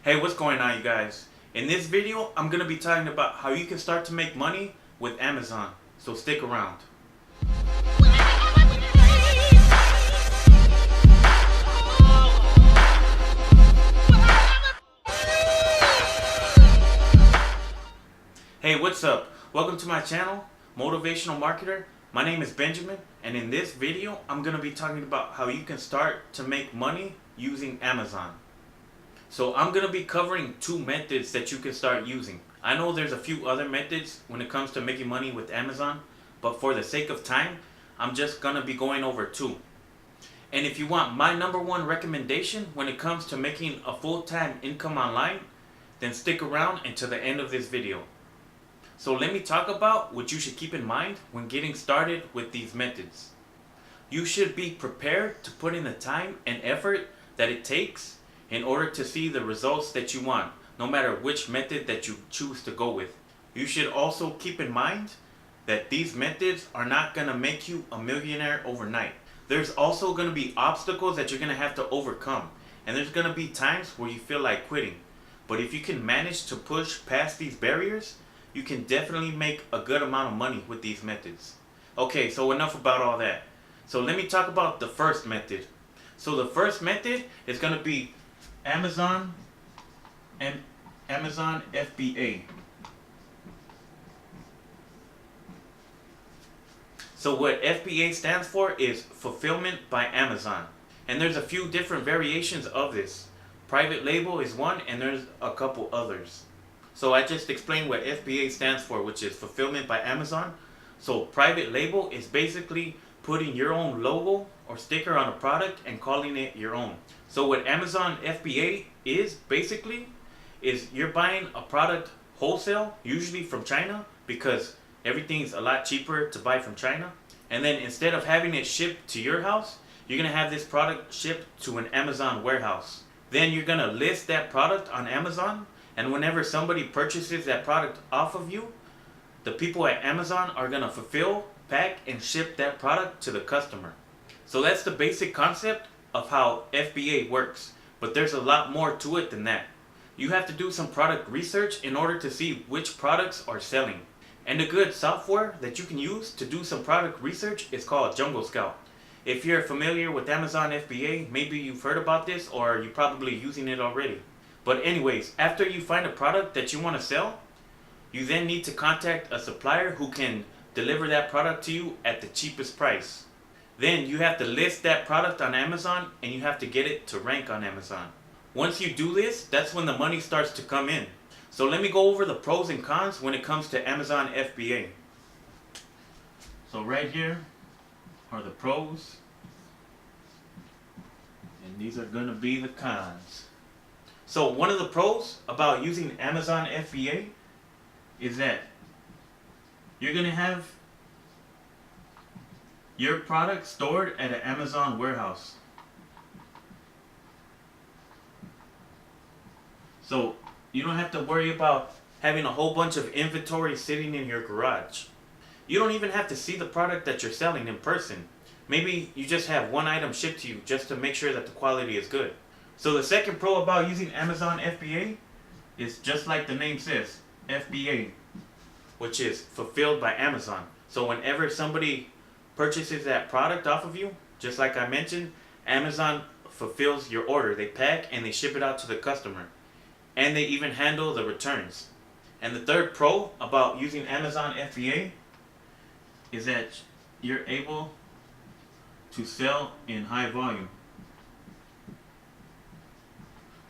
Hey, what's going on, you guys? In this video, I'm going to be talking about how you can start to make money with Amazon. So stick around. Hey, what's up? Welcome to my channel, Motivational Marketer. My name is Benjamin, and in this video, I'm going to be talking about how you can start to make money using Amazon. So I'm going to be covering two methods that you can start using. I know there's a few other methods when it comes to making money with Amazon, but for the sake of time, I'm just going to be going over two. And if you want my number one recommendation when it comes to making a full-time income online, then stick around until the end of this video. So let me talk about what you should keep in mind when getting started with these methods. You should be prepared to put in the time and effort that it takes in order to see the results that you want, no matter which method that you choose to go with. You should also keep in mind that these methods are not going to make you a millionaire overnight. There's also going to be obstacles that you're going to have to overcome, and there's going to be times where you feel like quitting. But if you can manage to push past these barriers, you can definitely make a good amount of money with these methods. Okay, so enough about all that. So let me talk about the first method. So the first method is going to be Amazon and Amazon FBA. So what FBA stands for is Fulfillment by Amazon. And there's a few different variations of this. Private label is one, and there's a couple others. So I just explained what FBA stands for, which is Fulfillment by Amazon. So private label is basically putting your own logo or sticker on a product and calling it your own. So what Amazon FBA is basically is you're buying a product wholesale, usually from China, because everything's a lot cheaper to buy from China. And then instead of having it shipped to your house, you're going to have this product shipped to an Amazon warehouse. Then you're going to list that product on Amazon, and whenever somebody purchases that product off of you, the people at Amazon are going to fulfill, pack, and ship that product to the customer. So that's the basic concept of how FBA works, but there's a lot more to it than that. You have to do some product research in order to see which products are selling. And a good software that you can use to do some product research is called Jungle Scout. If you're familiar with Amazon FBA, maybe you've heard about this or you're probably using it already. But anyways, after you find a product that you want to sell, you then need to contact a supplier who can deliver that product to you at the cheapest price. Then you have to list that product on Amazon, and you have to get it to rank on Amazon. Once you do this, that's when the money starts to come in. So let me go over the pros and cons when it comes to Amazon FBA. So right here are the pros, and these are going to be the cons. So one of the pros about using Amazon FBA is that you're going to have your product stored at an Amazon warehouse. So you don't have to worry about having a whole bunch of inventory sitting in your garage. You don't even have to see the product that you're selling in person. Maybe you just have one item shipped to you just to make sure that the quality is good. So the second pro about using Amazon FBA is just like the name says, FBA, which is fulfilled by Amazon. So whenever somebody purchases that product off of you, just like I mentioned, Amazon fulfills your order. They pack and they ship it out to the customer. And they even handle the returns. And the third pro about using Amazon FBA is that you're able to sell in high volume.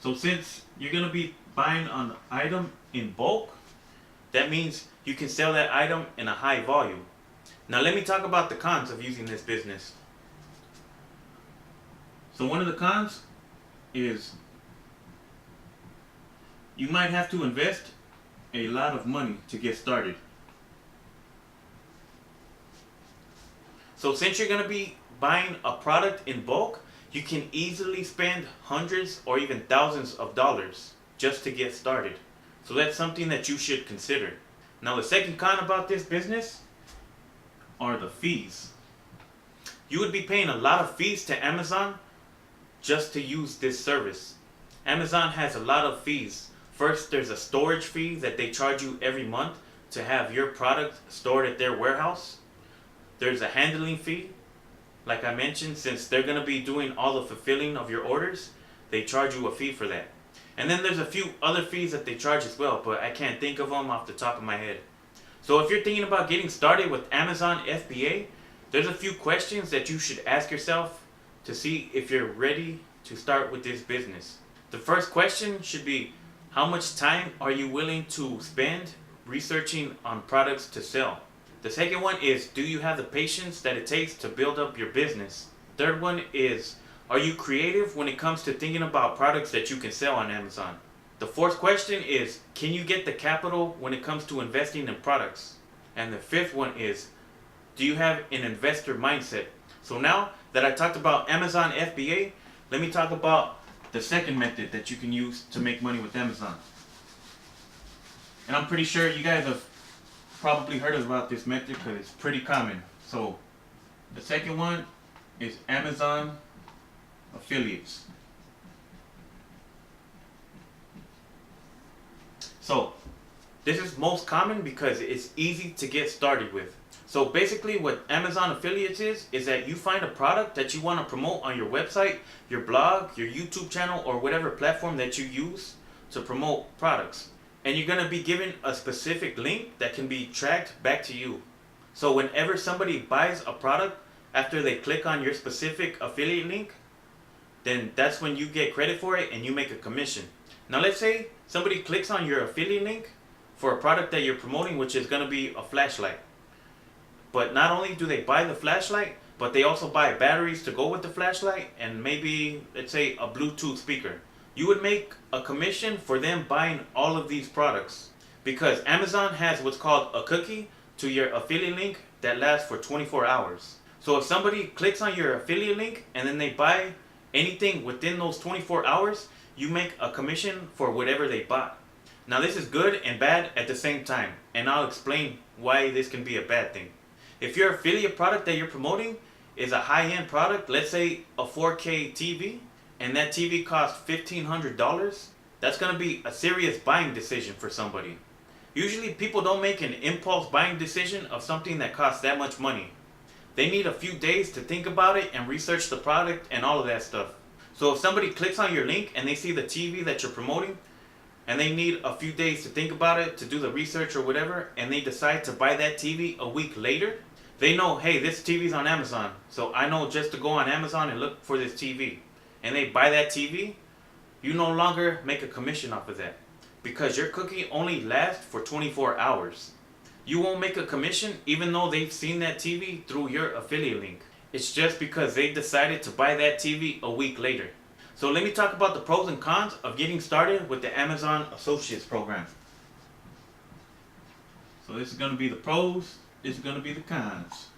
So since you're going to be buying an item in bulk, that means you can sell that item in a high volume. Now let me talk about the cons of using this business. So one of the cons is you might have to invest a lot of money to get started. So since you're going to be buying a product in bulk, you can easily spend hundreds or even thousands of dollars just to get started. So that's something that you should consider. Now the second con about this business are the fees. You would be paying a lot of fees to Amazon just to use this service. Amazon has a lot of fees. First, there's a storage fee that they charge you every month to have your product stored at their warehouse. There's a handling fee. Like I mentioned, since they're going to be doing all the fulfilling of your orders, they charge you a fee for that. And then there's a few other fees that they charge as well, but I can't think of them off the top of my head. So if you're thinking about getting started with Amazon FBA, there's a few questions that you should ask yourself to see if you're ready to start with this business. The first question should be, how much time are you willing to spend researching on products to sell? The second one is, do you have the patience that it takes to build up your business? Third one is, are you creative when it comes to thinking about products that you can sell on Amazon? The fourth question is, can you get the capital when it comes to investing in products? And the fifth one is, do you have an investor mindset? So now that I talked about Amazon FBA, let me talk about the second method that you can use to make money with Amazon. And I'm pretty sure you guys have probably heard about this method because it's pretty common. So the second one is Amazon affiliates. So this is most common because it's easy to get started with. So basically what Amazon affiliates is that you find a product that you want to promote on your website, your blog, your YouTube channel, or whatever platform that you use to promote products. And you're going to be given a specific link that can be tracked back to you. So whenever somebody buys a product after they click on your specific affiliate link, then that's when you get credit for it and you make a commission. Now let's say somebody clicks on your affiliate link for a product that you're promoting, which is going to be a flashlight. But not only do they buy the flashlight, but they also buy batteries to go with the flashlight and maybe, let's say, a Bluetooth speaker. You would make a commission for them buying all of these products because Amazon has what's called a cookie to your affiliate link that lasts for 24 hours. So if somebody clicks on your affiliate link and then they buy anything within those 24 hours, you make a commission for whatever they bought. Now this is good and bad at the same time, and I'll explain why this can be a bad thing. If your affiliate product that you're promoting is a high-end product, let's say a 4K TV, and that TV costs $1,500, that's going to be a serious buying decision for somebody. Usually people don't make an impulse buying decision of something that costs that much money. They need a few days to think about it and research the product and all of that stuff. So if somebody clicks on your link and they see the TV that you're promoting, and they need a few days to think about it, to do the research or whatever, and they decide to buy that TV a week later, they know, hey, this TV's on Amazon, so I know just to go on Amazon and look for this TV. And they buy that TV, you no longer make a commission off of that because your cookie only lasts for 24 hours. You won't make a commission even though they've seen that TV through your affiliate link. It's just because they decided to buy that TV a week later. So let me talk about the pros and cons of getting started with the Amazon Associates program. So this is going to be the pros, this is going to be the cons.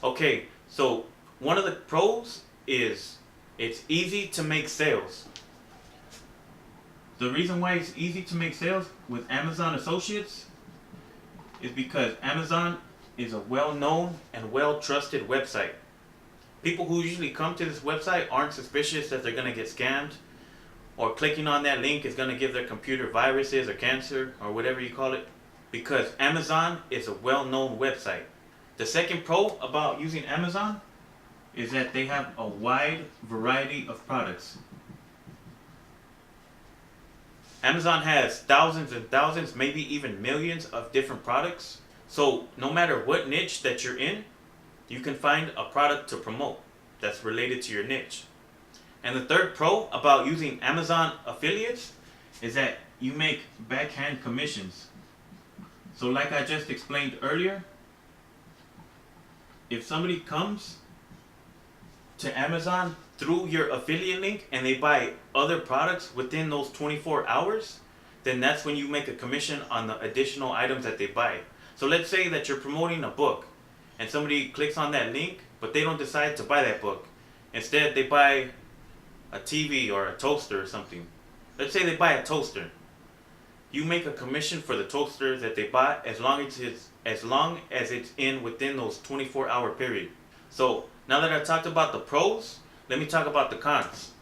Okay, so one of the pros is it's easy to make sales. The reason why it's easy to make sales with Amazon Associates is because Amazon is a well-known and well-trusted website. People who usually come to this website aren't suspicious that they're going to get scammed, or clicking on that link is going to give their computer viruses or cancer or whatever you call it, because Amazon is a well-known website. The second pro about using Amazon is that they have a wide variety of products. Amazon has thousands and thousands, maybe even millions of different products. So no matter what niche that you're in, you can find a product to promote that's related to your niche. And the third pro about using Amazon affiliates is that you make backhand commissions. So like I just explained earlier, if somebody comes to Amazon through your affiliate link and they buy other products within those 24 hours, then that's when you make a commission on the additional items that they buy. So let's say that you're promoting a book and somebody clicks on that link, but they don't decide to buy that book. Instead, they buy a TV or a toaster or something. Let's say they buy a toaster. You make a commission for the toaster that they buy as long as it's in within those 24-hour period. So now that I talked about the pros, let me talk about the cons.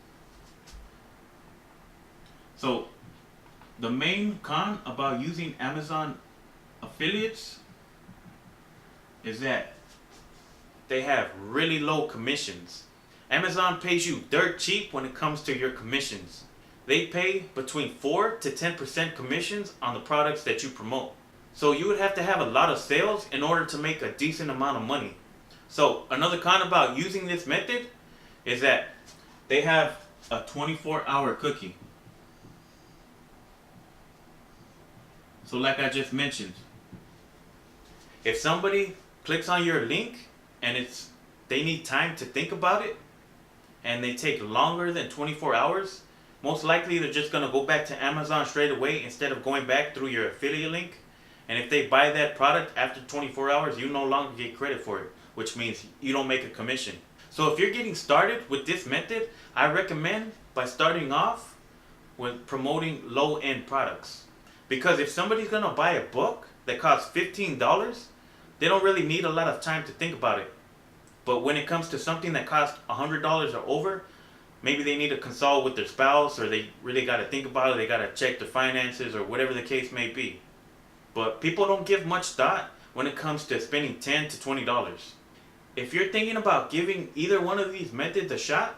So the main con about using Amazon affiliates is that they have really low commissions. Amazon pays you dirt cheap when it comes to your commissions. They pay between 4 to 10% commissions on the products that you promote. So you would have to have a lot of sales in order to make a decent amount of money. So another con about using this method is that they have a 24-hour cookie. So like I just mentioned, if somebody clicks on your link and they need time to think about it and they take longer than 24 hours, most likely they're just going to go back to Amazon straight away instead of going back through your affiliate link. And if they buy that product after 24 hours, you no longer get credit for it, which means you don't make a commission. So if you're getting started with this method, I recommend by starting off with promoting low-end products. Because if somebody's going to buy a book that costs $15, they don't really need a lot of time to think about it. But when it comes to something that costs $100 or over, maybe they need to consult with their spouse, or they really got to think about it, they got to check their finances, or whatever the case may be. But people don't give much thought when it comes to spending $10 to $20. If you're thinking about giving either one of these methods a shot,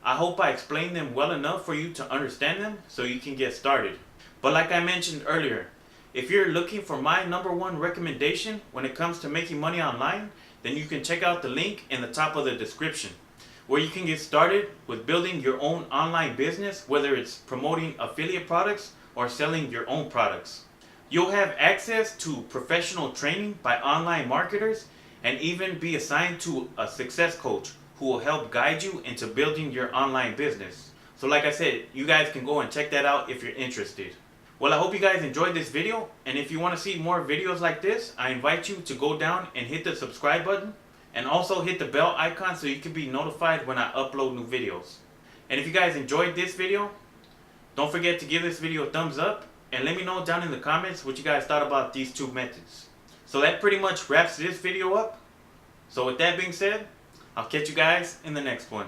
I hope I explained them well enough for you to understand them so you can get started. But like I mentioned earlier, if you're looking for my #1 recommendation when it comes to making money online, then you can check out the link in the top of the description, where you can get started with building your own online business, whether it's promoting affiliate products or selling your own products. You'll have access to professional training by online marketers and even be assigned to a success coach who will help guide you into building your online business. So like I said, you guys can go and check that out if you're interested. Well, I hope you guys enjoyed this video, and if you want to see more videos like this, I invite you to go down and hit the subscribe button, and also hit the bell icon so you can be notified when I upload new videos. And if you guys enjoyed this video, don't forget to give this video a thumbs up, and let me know down in the comments what you guys thought about these two methods. So that pretty much wraps this video up. So with that being said, I'll catch you guys in the next one.